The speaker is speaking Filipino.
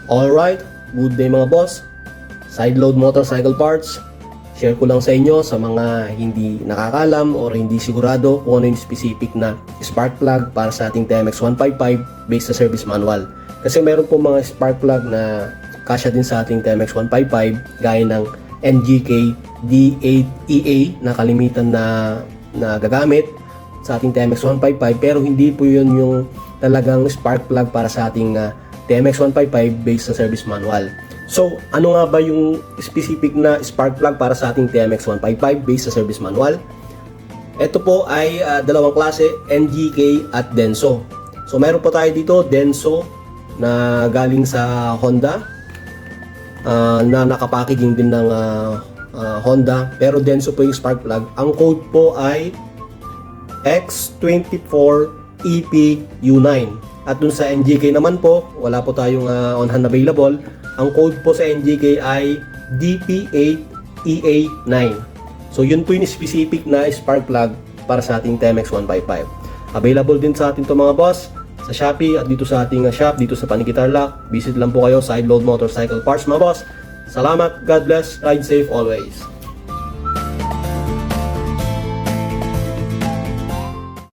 Alright, good day mga boss. Sideload motorcycle parts. Share ko lang sa inyo sa mga hindi nakakalam or hindi sigurado kung ano yung specific na spark plug para sa ating TMX 155 based sa service manual. Kasi meron po mga spark plug na kasya din sa ating TMX 155 gaya ng NGK D8EA na kalimitan na gagamit sa ating TMX 155, pero hindi po yun yung talagang spark plug para sa ating TMX 155 based sa service manual. So, ano nga ba yung specific na spark plug para sa ating TMX 155 based sa service manual? Ito po ay dalawang klase, NGK at Denso. So, meron po tayo dito, Denso na galing sa Honda, na nakapackaging din ng Honda, pero Denso po yung spark plug. Ang code po ay X24EPU9. At dun sa NGK naman po, wala po tayong on hand available. Ang code po sa NGK ay DP8EA9. So yun po yung specific na spark plug para sa ating TMX 155. Available din sa atin to mga boss sa Shopee at dito sa ating shop, dito sa Paniki Tarlac. Visit lang po kayo sa Sideload Motorcycle Parts mga boss. Salamat, God bless, ride safe always.